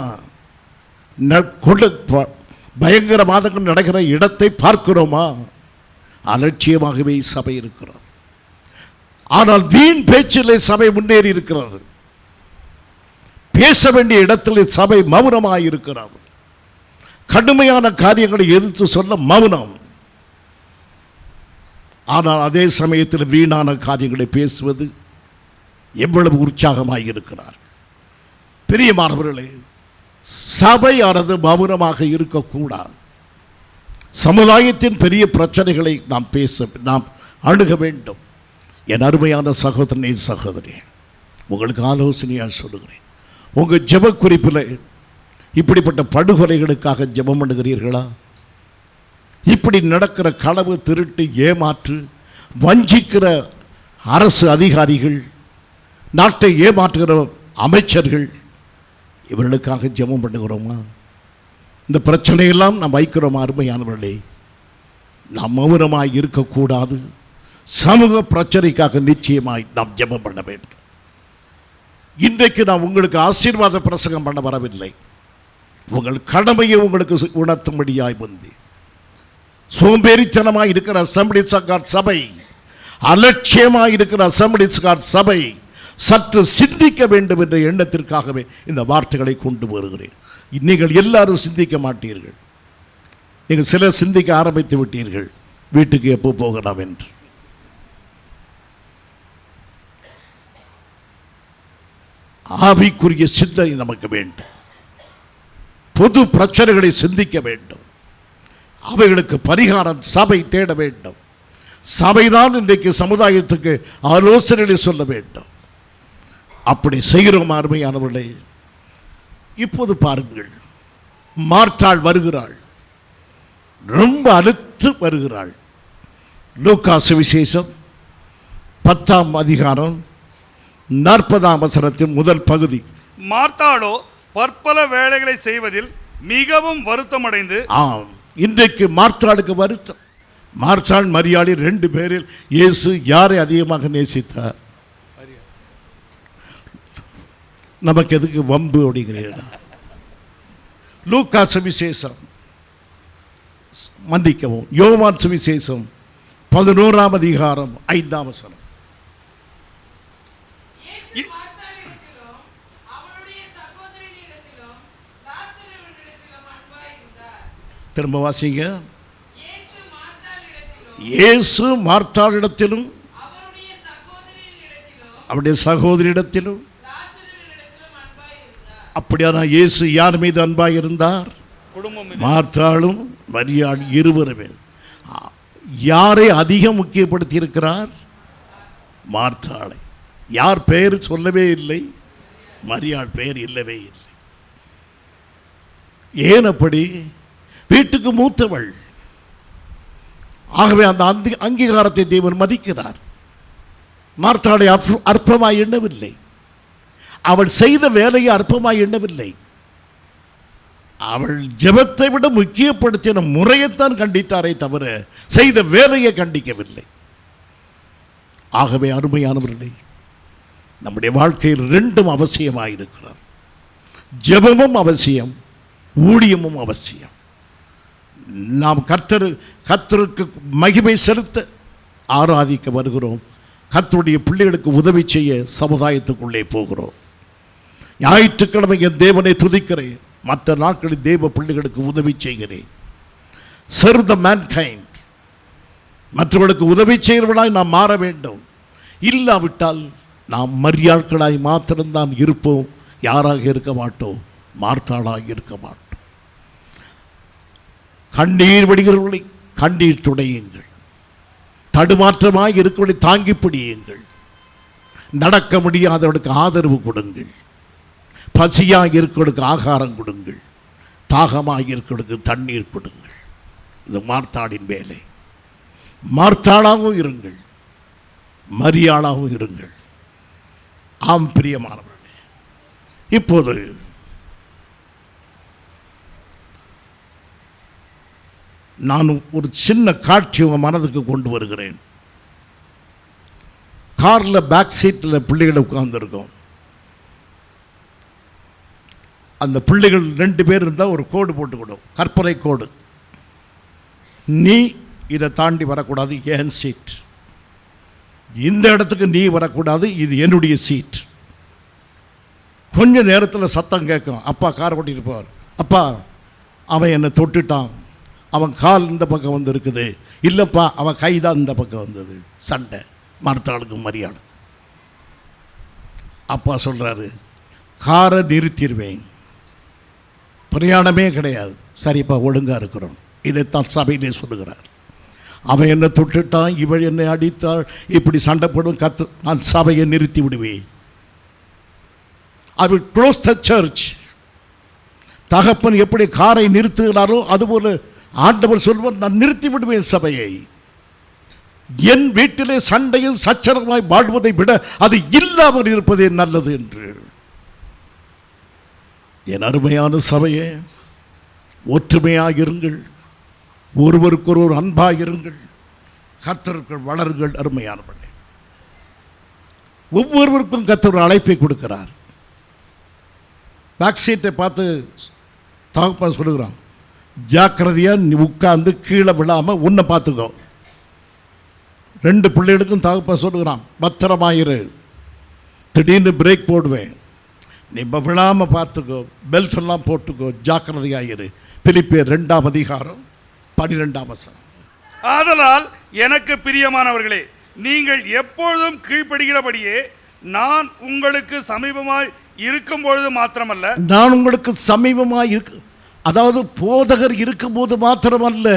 பயங்கரவாதங்கள் நடக்கிற இடத்தை பார்க்கிறோமா? அலட்சியமாகவே சபை இருக்கிறது. ஆனால் வீண் பேச்சிலே சபை முன்னேறி இருக்கிறது. பேச வேண்டிய இடத்திலே சபை மௌனமாக இருக்கிறது. கடுமையான காரியங்களை எதிர்த்து சொல்ல மௌனம். ஆனால் அதே சமயத்தில் வீணான காரியங்களை பேசுவது எவ்வளவு உற்சாகமாக இருக்கிறார். பிரியமானவர்களே, சபையானது மௌனமாக இருக்கக்கூடாது. சமுதாயத்தின் பெரிய பிரச்சனைகளை நாம் அணுக வேண்டும். என் அருமையான சகோதரனே, சகோதரி, உங்களுக்கு ஆலோசனையாக சொல்லுகிறேன். உங்கள் ஜெப குறிப்பில் இப்படிப்பட்ட படுகொலைகளுக்காக ஜெபம் பண்ணுகிறீர்களா? இப்படி நடக்கிற களவு, திருட்டு, ஏமாற்று, வஞ்சிக்கிற அரசு அதிகாரிகள், நாட்டை ஏமாற்றுகிற அமைச்சர்கள், இவர்களுக்காக ஜெபம் பண்ணுகிறோமா? இந்த பிரச்சனையெல்லாம் நாம் வைக்கிறோமா? அருமையானவர்களே, நாம் மௌனமாய் இருக்கக்கூடாது. சமூக பிரச்சனைக்காக நிச்சயமாய் நாம் ஜெபம் பண்ண வேண்டும். இன்றைக்கு நான் உங்களுக்கு ஆசீர்வாத பிரசங்கம் பண்ண வரவில்லை. உங்கள் கடமையை உங்களுக்கு உணர்த்தும்படியாய் வந்து, சோம்பேறித்தனமாக இருக்கிற அசம்பிளிஸ் ஆஃப் காட் சபை, அலட்சியமாக இருக்கிற அசம்பிளிஸ் காட் சபை சற்று சிந்திக்க வேண்டும் என்ற எண்ணத்திற்காகவே இந்த வார்த்தைகளை கொண்டு வருகிறேன். நீங்கள் எல்லாரும் சிந்திக்க மாட்டீர்கள். நீங்கள் சிலர் சிந்திக்க ஆரம்பித்து விட்டீர்கள், வீட்டுக்கு எப்போ போகலாம் என்று. ஆவிக்குரிய சிந்தனை நமக்கு வேண்டும். பொது பிரச்சனைகளை சிந்திக்க வேண்டும். அவைகளுக்கு பரிகாரம் சபை தேட வேண்டும். சபைதான் இன்றைக்கு சமுதாயத்துக்கு ஆலோசனைகளை சொல்ல வேண்டும். அப்படி செய்கிறோம் அருமையானவர்களே. இப்போது பாருங்கள், மார்த்தாள் வருகிறாள், ரொம்ப அழுத்து வருகிறாள். லூக்கா சுவிசேஷம் 10ஆம் அதிகாரம் 40ஆம் வசனத்தின் முதல் பகுதி. மார்த்தாளோ பற்பல வேலைகளை செய்வதில் மிகவும் வருத்தமடைந்து. ஆம், இன்றைக்கு மார்த்தாளுக்கு வருத்தம். மார்த்தாள் மரியாதை 2 பேரில் இயேசு யாரை அதிகமாக நேசித்தார்? நமக்கு எதுக்கு வம்பு அப்படிங்கிறீர்களா? லூக்கா சுவிசேஷம், மன்னிக்கவும், யோவான் சுவிசேஷம் 11ஆம் அதிகாரம் 5ஆம் வசனம். திரும்ப வாசிங்க. இயேசு மார்த்தாளிடத்திலும் அவருடைய சகோதரியிடத்திலும். அப்படியான இயேசு யார் மீது அன்பாக இருந்தார்? மார்த்தாளும் மரியாள் இருவருமே. யாரை அதிகம் முக்கியப்படுத்தி இருக்கிறார்? மார்த்தாளை. யார் பெயர் சொல்லவே இல்லை, மரியாள் பெயர் இல்லவே இல்லை. ஏன் அப்படி? வீட்டுக்கு மூத்தவள். ஆகவே அந்த அங்கீகாரத்தை தேவன் மதிக்கிறார். மார்த்தாளை அற்பமாய் எண்ணவில்லை. அவள் செய்த வேலையை அற்பமாய் எண்ணவில்லை. அவள் ஜெபத்தை விட முக்கியப்படுத்தின முறையைத்தான் கண்டித்தாரே தவிர செய்த வேலையை கண்டிக்கவில்லை. ஆகவே அருமையானவர்களே, நம்முடைய வாழ்க்கையில் 2ம் அவசியமாயிருக்கிறார். ஜெபமும் அவசியம், ஊழியமும் அவசியம். நாம் கர்த்தருக்கு மகிமை செலுத்த ஆராதிக்க வருகிறோம். கர்த்தருடைய பிள்ளைகளுக்கு உதவி செய்ய சமுதாயத்துக்குள்ளே போகிறோம். ஞாயிற்றுக்கிழமை என் தேவனை துதிக்கிறேன், மற்ற நாட்களில் தேவ பிள்ளைகளுக்கு உதவி செய்கிறேன். Serve the mankind. மற்றவர்களுக்கு உதவி செய்கிறவர்களாய் நாம் மாற வேண்டும். இல்லாவிட்டால் நாம் மரியாட்களாய் மாத்திரம்தான் இருப்போம். யாராக இருக்க மாட்டோம், மார்த்தாளாக இருக்க மாட்டோம். கண்ணீர் வடிகிறவர்களை கண்ணீர் துடையுங்கள். தடுமாற்றமாக இருக்கிறவர்களை தாங்கி பிடியுங்கள். நடக்க முடியாதவர்களுக்கு ஆதரவு கொடுங்கள். பசியாக இருக்கிறவர்களுக்கு ஆகாரம் கொடுங்கள். தாகமாக இருக்கிறவர்களுக்கு தண்ணீர் கொடுங்கள். இது மார்த்தாளின் வேலை. மார்த்தாளாகவும் இருங்கள், மரியாளாகவும் இருங்கள். ஆம் பிரியமானவர்களே, இப்போது நான் ஒரு சின்ன காட்சி உங்கள் மனதுக்கு கொண்டு வருகிறேன். காரில் பேக் சீட்டில் பிள்ளைகளை உட்கார்ந்துருக்கோம். அந்த பிள்ளைகள் 2 பேர் இருந்தால் ஒரு கோடு போட்டுக்கணும், கற்பனை கோடு. நீ இதை தாண்டி வரக்கூடாது, என் சீட். இந்த இடத்துக்கு நீ வரக்கூடாது, இது என்னுடைய சீட். கொஞ்ச நேரத்தில் சத்தம் கேட்கும். அப்பா காரை ஓட்டிட்டு போவார். அப்பா அவன் என்னை தொட்டுட்டான், அவன் கால் இந்த பக்கம் வந்து இருக்குது. இல்லைப்பா அவன் கை தான் இந்த பக்கம் வந்தது. சண்டை, மறுத்தாளுக்கு மரியாதை. அப்பா சொல்கிறாரு, காரை நிறுத்திடுவேன், பிரயாணமே கிடையாது. சரிப்பா ஒழுங்காக இருக்கிறோம். இதைத்தான் சபையிலே சொல்லுகிறார். அவன் என்னை தொட்டுட்டான், இவள் என்னை அடித்தாள், இப்படி சண்டை போடும் நான் சபையை நிறுத்தி விடுவேன். I will close the church. தகப்பன் எப்படி காரை நிறுத்துகிறாரோ அதுபோல ஆண்டவர் சொல்வார், நான் நிறுத்தி விடுவேன் சபையை. என் வீட்டிலே சண்டையும் சச்சரவாய் வாழ்வதை விட அது இல்லாமல் இருப்பதே நல்லது என்று. என் அருமையான சபையே, ஒற்றுமையாக இருங்கள், ஒருவருக்கொருவர் அன்பாக இருங்கள், கர்த்தருக்குள் வளருங்கள். அருமையானவர்களே, ஒவ்வொருவருக்கும் கர்த்தர் அழைப்பை கொடுக்கிறார். பேக் சீட்டை பார்த்து தகப்பன் சொல்லுகிறான், ஜாக்கிரதையாக நீ உட்கார்ந்து கீழே விழாமல் உன்னை பார்த்துக்கோ. 2 பிள்ளைகளுக்கும் தகப்பன் சொல்லுகிறான், பத்திரமாயிரு, திடீர்னு பிரேக் போடுவேன், நீ விழாமல் பார்த்துக்கோ, பெல்ட் எல்லாம் போட்டுக்கோ, ஜாக்கிரதையாயிரு. பிலிப்பியர் 2ஆம் அதிகாரம் 12ஆம் வசனம். ஆதலால் எனக்கு பிரியமானவர்களே, நீங்கள் எப்பொழுதும் கீழ்ப்படுகிறபடியே நான் உங்களுக்கு சமீபமாய் இருக்கும் பொழுது மாத்திரமல்ல, நான் உங்களுக்கு சமீபமாய் இருக்கு, அதாவது போதகர் இருக்கும்போது மாத்திரமல்ல,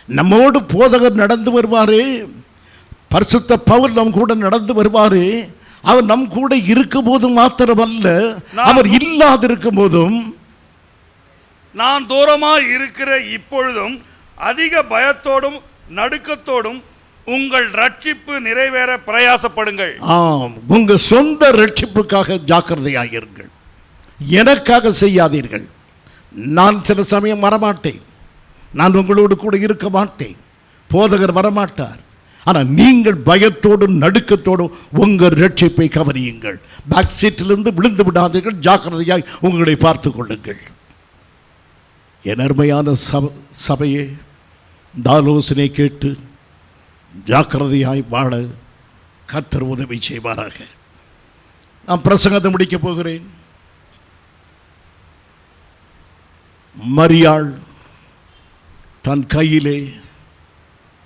நம்மோடு போதகர் நடந்து வருவாரு, பரிசுத்த பவுல் நம் கூட நடந்து வருவாரு. அவர் நம் கூட இருக்கும் போது மாத்திரமல்ல, அவர் இல்லாதிருக்கும் போதும், நான் தூரமாய் இருக்கிற இப்பொழுதும் அதிக பயத்தோடும் நடுக்கத்தோடும் உங்கள் ரட்சிப்பு நிறைவேற பிரயாசப்படுங்கள். ஆம், உங்க சொந்த ரட்சிப்புக்காக ஜாக்கிரதையாயிருங்கள், எனக்காக செய்யாதீர்கள். நான் சில சமயம் வரமாட்டேன், நான் உங்களோடு கூட இருக்க மாட்டேன், போதகர் வரமாட்டார். ஆனால் நீங்கள் பயத்தோடும் நடுக்கத்தோடும் உங்கள் ரட்சிப்பை கவனியுங்கள். பேக் சீட்டிலிருந்து விழுந்து விடாதீர்கள், ஜாக்கிரதையாய் உங்களை பார்த்து கொள்ளுங்கள். என் அருமையான சபையே, இந்த ஆலோசனை கேட்டு ஜாக்கிரதையாய் வாழ கர்த்தர் உதவி செய்வாராக. நான் பிரசங்கத்தை முடிக்கப் போகிறேன். மரியாள் தன் கையிலே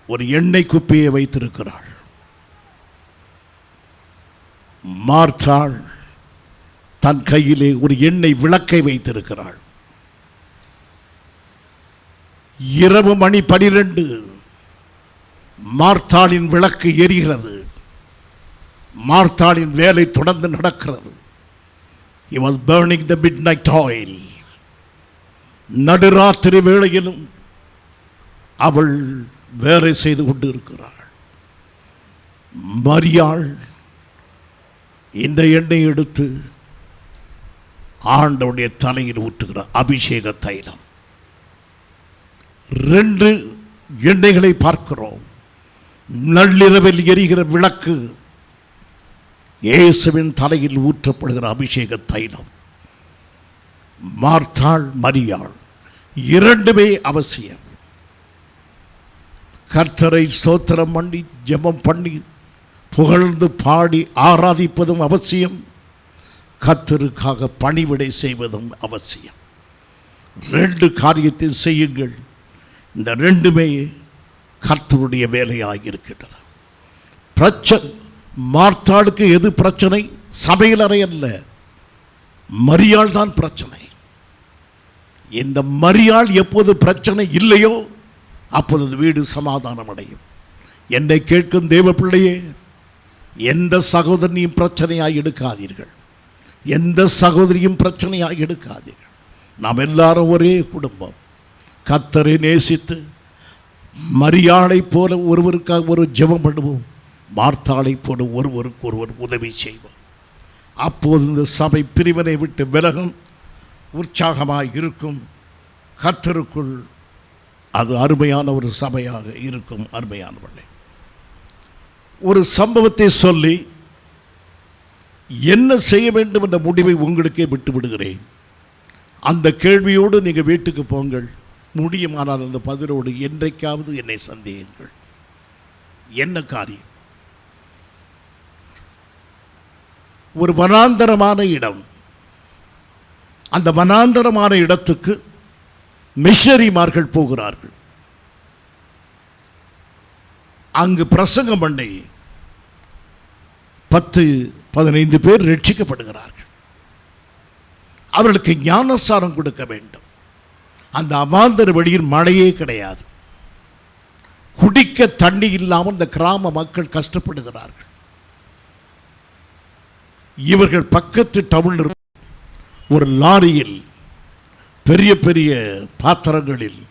ஒரு எண்ணெய் குப்பியை வைத்திருக்கிறாள். மார்த்தாள் தன் கையிலே ஒரு எண்ணெய் விளக்கை வைத்திருக்கிறாள். இரவு மணி 12, மார்த்தாளின் விளக்கு எரிகிறது. மார்த்தாளின் வேலை தொடர்ந்து நடக்கிறது. He was burning the midnight oil. நடுராத்திரி வேளையிலும் அவள் வேலை செய்து கொண்டு இருக்கிறாள். மரியாள் இந்த எண்ணெய் எடுத்து ஆண்டவருடைய தலையில் ஊற்றுகிறார். அபிஷேக தைலம். 2 எண்ணெய்களை பார்க்கிறோம். நள்ளிரவில் எரிகிற விளக்கு, இயேசுவின் தலையில் ஊற்றப்படுகிற அபிஷேக தைலம். மார்த்தாள், மரியாள் 2மே அவசியம். கர்த்தரை ஸ்தோத்திரம் பண்ணி ஜெபம் பண்ணி புகழ்ந்து பாடி ஆராதிப்பதும் அவசியம். கர்த்தருக்காக பணிவிடை செய்வதும் அவசியம். 2 காரியத்தை செய்யுங்கள். இந்த 2மே கர்த்தருடைய வேலையாக இருக்கின்றன. பிரச்சனை மார்த்தாளுக்கு எது பிரச்சனை? சபையில் அறை அல்ல, மரியாள் தான் பிரச்சனை. இந்த மரியாள் எப்போது பிரச்சனை இல்லையோ அப்போது வீடு சமாதானம் அடையும். என்னை கேட்கும் தேவ பிள்ளையே, எந்த சகோதரனையும் பிரச்சனையாக எடுக்காதீர்கள், எந்த சகோதரியும் பிரச்சனையாக எடுக்காதீர்கள். நாம் எல்லாரும் ஒரே குடும்பம். கர்த்தரை நேசித்து மரியாளை போல ஒருவருக்காக ஒரு ஜெபம் பண்ணுவோம். மார்த்தாளை போல ஒருவருக்கு ஒருவர் உதவி செய்வோம். அப்போது இந்த சபை பிரிவினை விட்டு விலகும், உற்சாகமாக இருக்கும். கர்த்தருக்குள் அது அருமையான ஒரு சபையாக இருக்கும். அருமையானவர்களே, ஒரு சம்பவத்தை சொல்லி என்ன செய்ய வேண்டும் என்ற முடிவை உங்களுக்கே விட்டு விடுகிறேன். அந்த கேள்வியோடு நீங்கள் வீட்டுக்கு போங்கள். முடியுமானால் அந்த பதிலோடு என்றைக்காவது என்னை சந்தேகங்கள். என்ன காரியம்? ஒரு வனாந்தரமான இடம். அந்த வனாந்தரமான இடத்துக்கு மிஷனரிமார்கள் போகிறார்கள். அங்கு பிரசங்கம் பண்ணி 10-15 பேர் ரட்சிக்கப்படுகிறார்கள். அவர்களுக்கு ஞானசாரம் கொடுக்க வேண்டும். அந்த அவாந்தர வெளியில் மழையே கிடையாது. குடிக்க தண்ணி இல்லாமல் அந்த கிராம மக்கள் கஷ்டப்படுகிறார்கள். இவர்கள் பக்கத்து டவுனில் ஒரு லாரியில் பெரிய பெரிய பாத்திரங்களில்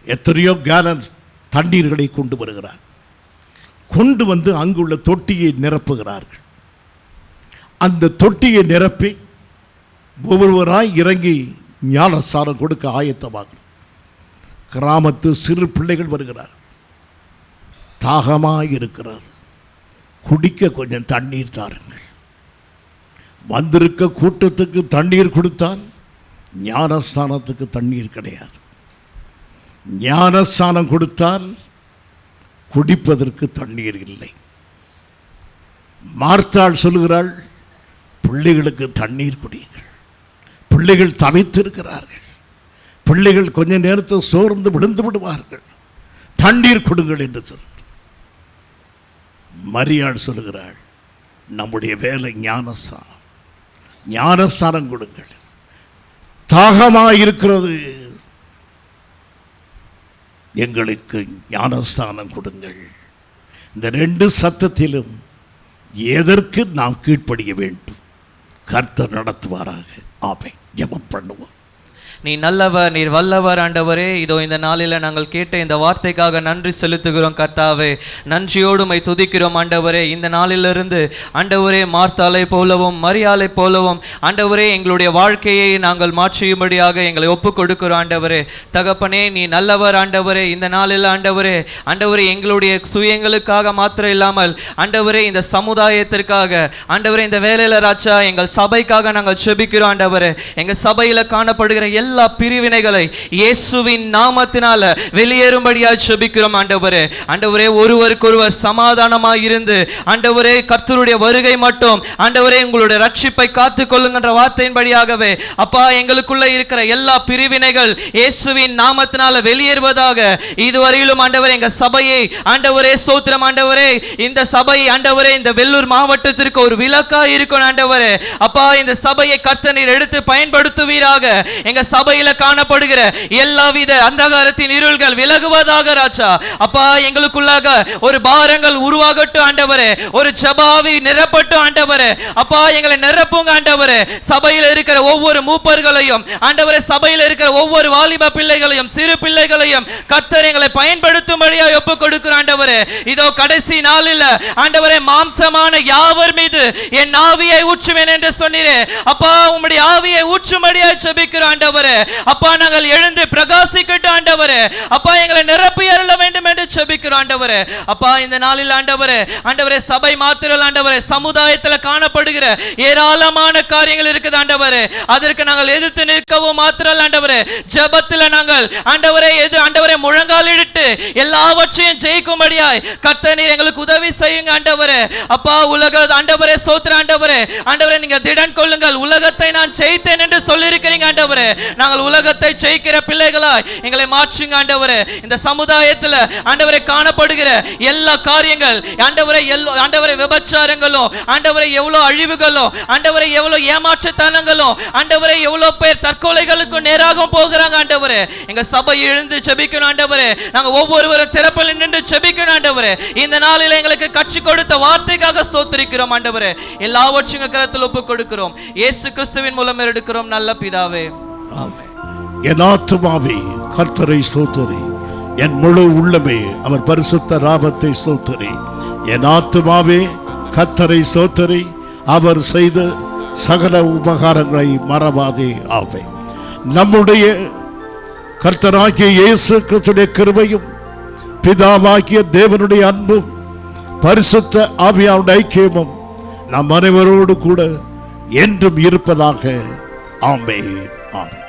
எத்தனையோ கேலன்ஸ் தண்ணீர்களை கொண்டு வருகிறார். கொண்டு வந்து அங்குள்ள தொட்டியை நிரப்புகிறார்கள். அந்த தொட்டியை நிரப்பி ஒவ்வொருவராய் இறங்கி ஞானசாரம் கொடுக்க ஆயத்தமாகிறார். கிராமத்து சிறு பிள்ளைகள் வருகிறார். தாகமாக இருக்கிறார், குடிக்க கொஞ்சம் தண்ணீர் தாருங்கள். வந்திருக்க கூட்டத்துக்கு தண்ணீர் கொடுத்தால் ஞானஸ்தானத்துக்கு தண்ணீர் கிடையாது. ஞானஸ்தானம் கொடுத்தால் குடிப்பதற்கு தண்ணீர் இல்லை. மார்த்தாள் சொல்லுகிறாள், பிள்ளைகளுக்கு தண்ணீர் குடியுங்கள். பிள்ளைகள் தவித்திருக்கிறார்கள். பிள்ளைகள் கொஞ்ச நேரத்தில் சோர்ந்து விழுந்து விடுவார்கள். தண்ணீர் கொடுங்கள் என்று சொல்கிறார். மரியாள் சொல்லுகிறாள், நம்முடைய வேலை ஞானஸ்தானம். ஞானஸ்தானம் கொடுங்கள். தாகமாக இருக்கிறது, எங்களுக்கு ஞானஸ்தானம் கொடுங்கள். இந்த 2 சத்தத்திலும் எதற்கு நாம் கீழ்ப்படிய வேண்டும்? கர்த்தர் நடத்துவாராக. ஆமென். ஜெபம் பண்ணுவோம். நீ நல்லவர், நீர் வல்லவர் ஆண்டவரே. இதோ இந்த நாளில் நாங்கள் கேட்ட இந்த வார்த்தைக்காக நன்றி செலுத்துகிறோம் கர்த்தாவே. நன்றியோடு உம்மை துதிக்கிறோம் ஆண்டவரே. இந்த நாளிலிருந்து ஆண்டவரே மார்த்தாளை போலவும் மரியாளை போலவும் ஆண்டவரே எங்களுடைய வாழ்க்கையை நாங்கள் மாற்றியும்படியாக எங்களை ஒப்புக் கொடுக்கிறோம் ஆண்டவரே. தகப்பனே நீ நல்லவர் ஆண்டவரே. இந்த நாளில் ஆண்டவரே எங்களுடைய சுயங்களுக்காக மாத்திரம் இல்லாமல் ஆண்டவரே இந்த சமுதாயத்திற்காக ஆண்டவரே இந்த வேலையில ராஜா எங்கள் சபைக்காக நாங்கள் செபிக்கிறோம் ஆண்டவரே. எங்கள் சபையில் காணப்படுகிற எல்லா பிரிவினைகளை இயேசுவின் நாமத்தினால வெளியேறும்படியாக ஜெபிக்கிறோம் ஆண்டவரே. ஆண்டவரே ஒருவருக்கொருவர் சமாதானமாய் இருந்து ஆண்டவரே கர்த்தருடைய வருகை மட்டும் ஆண்டவரே உங்களுடைய ரட்சிப்பை காத்துக் கொள்ளுங்கன்ற வார்த்தையின்படியாகவே அப்பா எங்களுக்குள்ள இருக்கிற எல்லா பிரிவினைகள் இயேசுவின் நாமத்தினால வெளியேறுவதாக. இதுவரையிலும் ஆண்டவரே எங்க சபையை ஆண்டவரே ஸ்தோத்திரம் ஆண்டவரே. இந்த சபை ஆண்டவரே இந்த வெள்ளூர் மாவட்டத்திற்கு ஒரு விளக்கா இருக்கும் ஆண்டவரே. அப்பா இந்த சபையை கர்த்தர் நீர் எடுத்து பயன்படுத்துவீராக. எங்க சபையில காணப்படுகிற எல்லாவித அந்தகாரத்தின் இருள்கள் விலகுவதாக ராஜா. அப்பா எங்களுக்குள்ளாக ஒரு பாரங்கள் உருவாகட்டும் ஆண்டவரே. ஒரு ஜெபாவி நிரப்பட்டும் ஆண்டவரே. அப்பா எங்களை நிரப்புங்க ஆண்டவரே. சபையில் இருக்கிற ஒவ்வொரு மூப்பர்களையும் ஆண்டவரே, சபையில் இருக்கிற ஒவ்வொரு வாலிப பிள்ளைகளையும் சிறு பிள்ளைகளையும் கர்த்தர் எங்களை பயன்படுத்தும்படியாக ஒப்புக் கொடுக்கிறோம் ஆண்டவரே. இதோ கடைசி நாளில் ஆண்டவரே மாம்சமான யாவர் மீது என் ஆவியை ஊற்றுவேன் என்று சொன்னீரே. அப்பா உம்முடைய ஆவியை ஊற்றும்படியாக ஜெபிக்கிறோம் ஆண்டவரே. அப்பா நாங்கள் எழுந்து பிரகாசிக்கட்டும் ஆண்டவரே. அப்பா எங்களை நிரப்பி அருள வேண்டும் என்று ஜெபிக்கிறோம் ஆண்டவரே. அப்பா இந்த நாளில் ஆண்டவரே சபை மாத்திரம் ஆண்டவரே சமுதாயத்தில் காணப்படுகிற ஏராளமான காரியங்கள் இருக்குது ஆண்டவரே. அதற்கு நாங்கள் எதிர்த்து நிற்கவும் மாத்திரம் ஆண்டவரே ஜெபத்தில் நாங்கள் ஆண்டவரே முழங்கால் இட்டு எல்லாவற்றையும் ஜெயிக்கும்படியாய் கர்த்தர் நீர் எங்களுக்கு உதவி செய்யுங்க ஆண்டவரே. அப்பா உலக ஆண்டவரே ஸ்தோத்திரம் ஆண்டவரே நீங்க திடன் கொள்ளுங்கள், உலகத்தை நான் ஜெயித்தேன் என்று சொல்லி இருக்கிறீங்க ஆண்டவரே. நாங்கள் உலகத்தை ஜெயிக்கிற பிள்ளைகளாய் எங்களை மாற்றுங்க ஆண்டவரே. இந்த சமுதாயத்தில் ஆண்டவரே காணப்படுகிற எல்லா காரியங்கள் ஆண்டவரே விபச்சாரங்களும் ஆண்டவரே எவ்வளவு அழிவுகளும் ஆண்டவரே எவ்வளவு ஏமாற்றத்தனங்களும் ஆண்டவரே எவ்வளவு பேர் தற்கொலைகளுக்கு நேராக போகிறாங்க ஆண்டவரே. எங்க சபை எழுந்து ஜெபிக்கணும் ஆண்டவரே. நாங்க ஒவ்வொருவரும் திறப்பில் நின்று ஜெபிக்கணும் ஆண்டவரே. இந்த நாளில் எங்களுக்கு கற்றுக் கொடுத்த வார்த்தைக்காக ஸ்தோத்திரிக்கிறோம் ஆண்டவரே. எல்லாவற்றையும் கரத்தில் ஒப்புக் கொடுக்கிறோம். இயேசு கிறிஸ்துவின் மூலம் எடுக்கிறோம் நல்ல பிதாவே. என் ஆத்துமாவே கர்த்தரை ஸ்தோத்திரி, என் முழு உள்ளமே அவர் பரிசுத்த நாமத்தை ஸ்தோத்திரி. என் ஆத்துமாவே கர்த்தரை ஸ்தோத்திரி, அவர் செய்த சகல உபகாரங்களை மறவாதே. ஆவே நம்முடைய கர்த்தராகிய இயேசு கிறிஸ்துவின் கிருபையும் பிதாவாகிய தேவனுடைய அன்பும் பரிசுத்த ஆவியாருடைய ஐக்கியமும் நம் அனைவரோடு கூட என்றும் இருப்பதாக. ஆமென் ஆமென்.